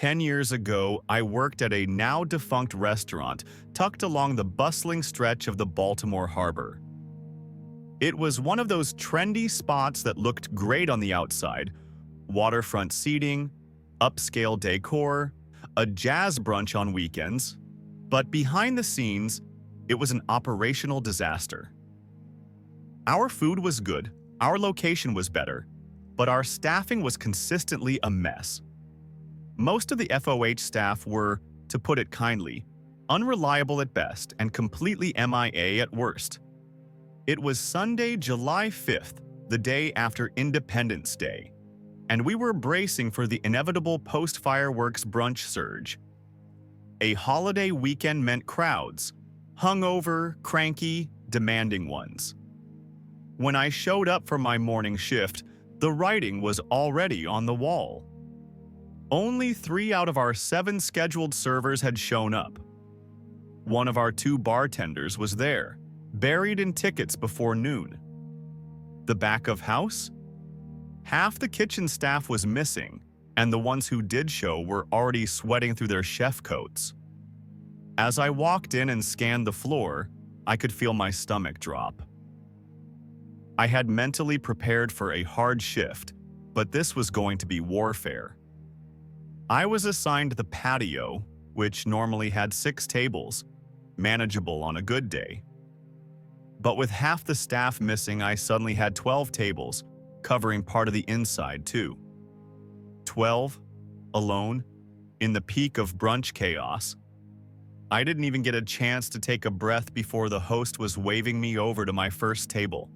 10 years ago, I worked at a now-defunct restaurant tucked along the bustling stretch of the Baltimore Harbor. It was one of those trendy spots that looked great on the outside: waterfront seating, upscale decor, a jazz brunch on weekends. But behind the scenes, it was an operational disaster. Our food was good, our location was better, but our staffing was consistently a mess. Most of the FOH staff were, to put it kindly, unreliable at best and completely MIA at worst. It was Sunday, July 5th, the day after Independence Day, and we were bracing for the inevitable post-fireworks brunch surge. A holiday weekend meant crowds, hungover, cranky, demanding ones. When I showed up for my morning shift, the writing was already on the wall. Only 3 out of our 7 scheduled servers had shown up. One of our 2 bartenders was there, buried in tickets before noon. The back of house? Half the kitchen staff was missing, and the ones who did show were already sweating through their chef coats. As I walked in and scanned the floor, I could feel my stomach drop. I had mentally prepared for a hard shift, but this was going to be warfare. I was assigned the patio, which normally had 6 tables, manageable on a good day. But with half the staff missing, I suddenly had 12 tables, covering part of the inside too. 12, alone, in the peak of brunch chaos. I didn't even get a chance to take a breath before the host was waving me over to my first table.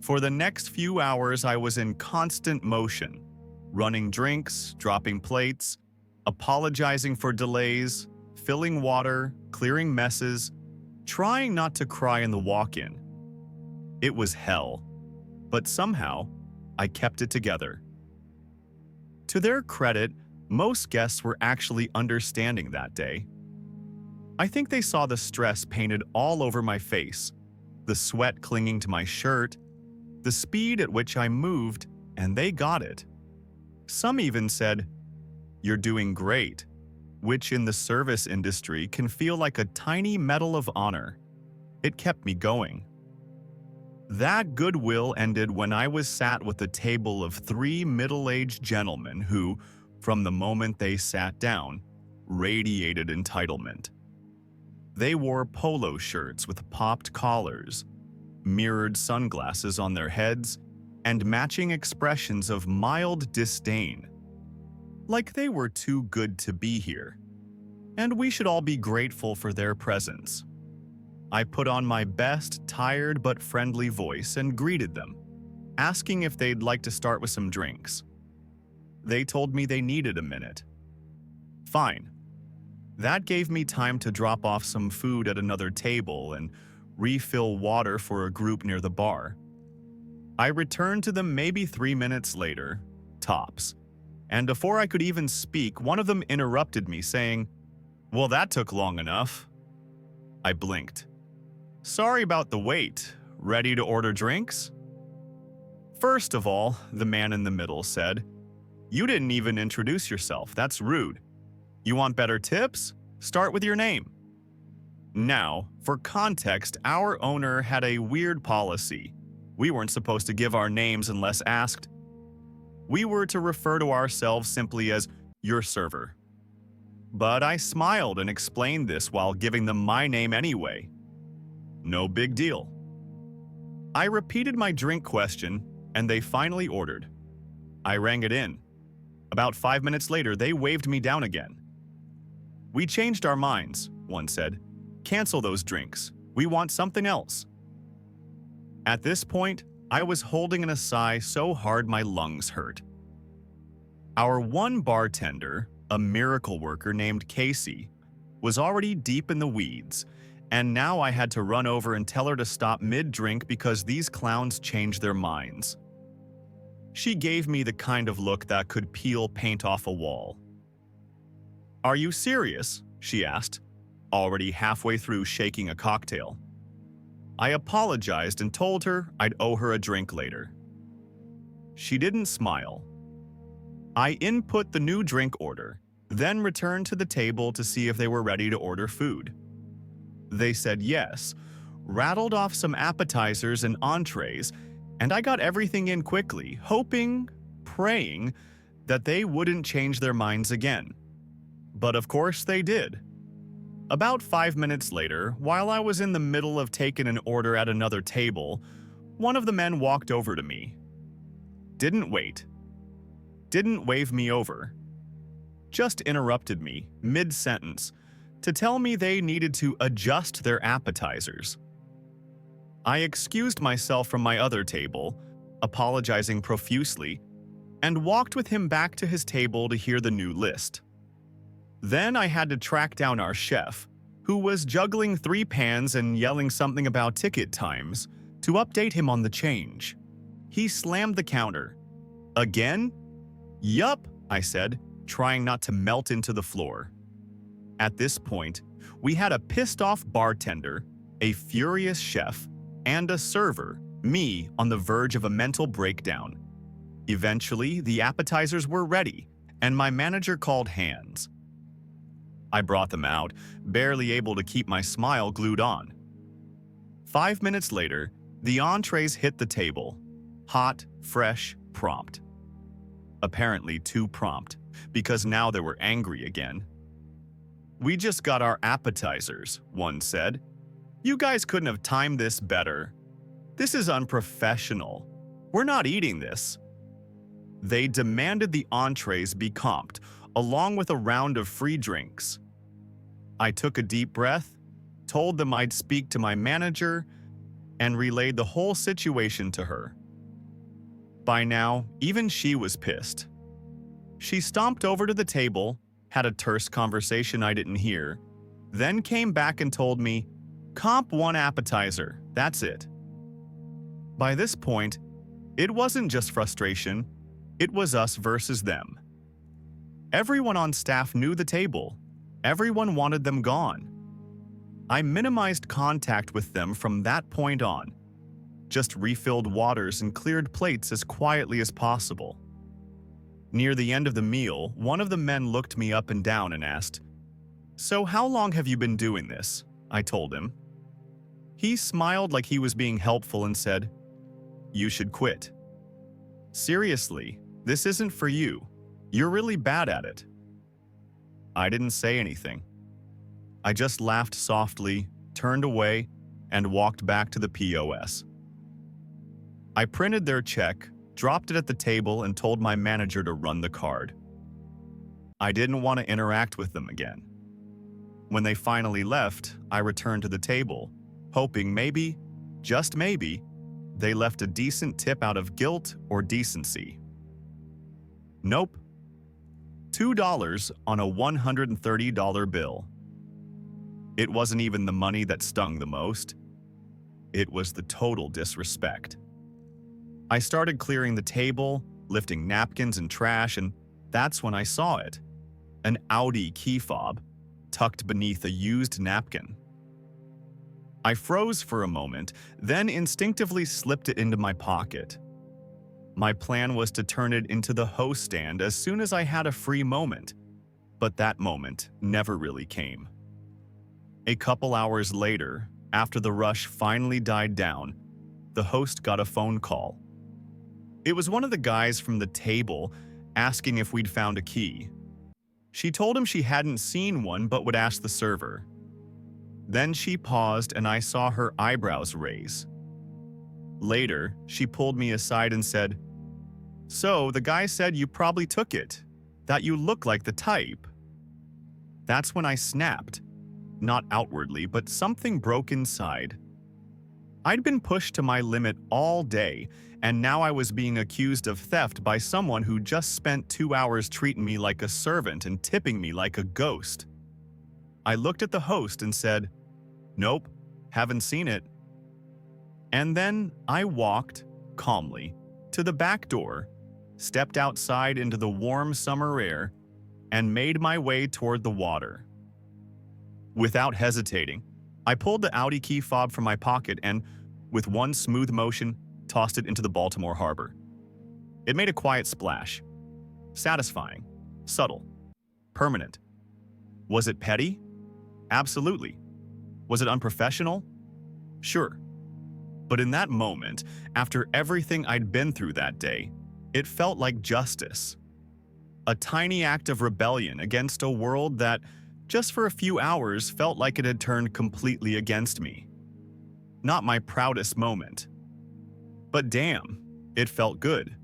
For the next few hours, I was in constant motion, running drinks, dropping plates, apologizing for delays, filling water, clearing messes, trying not to cry in the walk-in. It was hell, but somehow, I kept it together. To their credit, most guests were actually understanding that day. I think they saw the stress painted all over my face, the sweat clinging to my shirt, the speed at which I moved, and they got it. Some even said, "You're doing great," which in the service industry can feel like a tiny medal of honor. It kept me going. That goodwill ended when I was sat with a table of 3 middle-aged gentlemen who, from the moment they sat down, radiated entitlement. They wore polo shirts with popped collars, mirrored sunglasses on their heads, and matching expressions of mild disdain. Like they were too good to be here, and we should all be grateful for their presence. I put on my best, tired but friendly voice and greeted them, asking if they'd like to start with some drinks. They told me they needed a minute. Fine. That gave me time to drop off some food at another table and refill water for a group near the bar. I returned to them maybe 3 minutes later, tops, and before I could even speak, one of them interrupted me, saying, "Well, that took long enough." I blinked. "Sorry about the wait. Ready to order drinks?" "First of all," the man in the middle said, "you didn't even introduce yourself. That's rude. You want better tips? Start with your name." Now, for context, our owner had a weird policy. We weren't supposed to give our names unless asked. We were to refer to ourselves simply as "your server." But I smiled and explained this while giving them my name anyway. No big deal. I repeated my drink question, and they finally ordered. I rang it in. About 5 minutes later, they waved me down again. "We changed our minds," one said. "Cancel those drinks. We want something else." At this point, I was holding in a sigh so hard my lungs hurt. Our one bartender, a miracle worker named Casey, was already deep in the weeds, and now I had to run over and tell her to stop mid-drink because these clowns changed their minds. She gave me the kind of look that could peel paint off a wall. "Are you serious?" she asked, already halfway through shaking a cocktail. I apologized and told her I'd owe her a drink later. She didn't smile. I input the new drink order, then returned to the table to see if they were ready to order food. They said yes, rattled off some appetizers and entrees, and I got everything in quickly, hoping, praying, that they wouldn't change their minds again. But of course they did. About 5 minutes later, while I was in the middle of taking an order at another table, one of the men walked over to me. Didn't wait. Didn't wave me over. Just interrupted me, mid-sentence, to tell me they needed to adjust their appetizers. I excused myself from my other table, apologizing profusely, and walked with him back to his table to hear the new list. Then I had to track down our chef, who was juggling 3 pans and yelling something about ticket times, to update him on the change. He slammed the counter. Again? Yup, I said, trying not to melt into the floor. At this point, we had a pissed-off bartender, a furious chef, and a server, me, on the verge of a mental breakdown. Eventually, the appetizers were ready, and my manager called hands. I brought them out, barely able to keep my smile glued on. 5 minutes later, the entrees hit the table. Hot, fresh, prompt. Apparently too prompt, because now they were angry again. "We just got our appetizers," one said. "You guys couldn't have timed this better. This is unprofessional. We're not eating this." They demanded the entrees be comped, along with a round of free drinks. I took a deep breath, told them I'd speak to my manager, and relayed the whole situation to her. By now, even she was pissed. She stomped over to the table, had a terse conversation I didn't hear, then came back and told me, "Comp 1 appetizer, that's it." By this point, it wasn't just frustration, it was us versus them. Everyone on staff knew the table. Everyone wanted them gone. I minimized contact with them from that point on, just refilled waters and cleared plates as quietly as possible. Near the end of the meal, one of the men looked me up and down and asked, "So how long have you been doing this?" I told him. He smiled like he was being helpful and said, "You should quit. Seriously, this isn't for you. You're really bad at it." I didn't say anything. I just laughed softly, turned away, and walked back to the POS. I printed their check, dropped it at the table, and told my manager to run the card. I didn't want to interact with them again. When they finally left, I returned to the table, hoping maybe, just maybe, they left a decent tip out of guilt or decency. Nope. $2 on a $130 bill. It wasn't even the money that stung the most. It was the total disrespect. I started clearing the table, lifting napkins and trash, and that's when I saw it. An Audi key fob, tucked beneath a used napkin. I froze for a moment, then instinctively slipped it into my pocket. My plan was to turn it into the host stand as soon as I had a free moment, but that moment never really came. A couple hours later, after the rush finally died down, the host got a phone call. It was one of the guys from the table asking if we'd found a key. She told him she hadn't seen one but would ask the server. Then she paused and I saw her eyebrows raise. Later, she pulled me aside and said, "So, the guy said you probably took it, that you look like the type." That's when I snapped. Not outwardly, but something broke inside. I'd been pushed to my limit all day, and now I was being accused of theft by someone who just spent 2 hours treating me like a servant and tipping me like a ghost. I looked at the host and said, "Nope, haven't seen it." And then I walked, calmly, to the back door, stepped outside into the warm summer air, and made my way toward the water. Without hesitating, I pulled the Audi key fob from my pocket and, with one smooth motion, tossed it into the Baltimore Harbor. It made a quiet splash. satisfying, subtle, permanent. Was it petty? Absolutely. Was it unprofessional? Sure. But in that moment, after everything I'd been through that day, it felt like justice. A tiny act of rebellion against a world that, just for a few hours, felt like it had turned completely against me. Not my proudest moment. But damn, it felt good.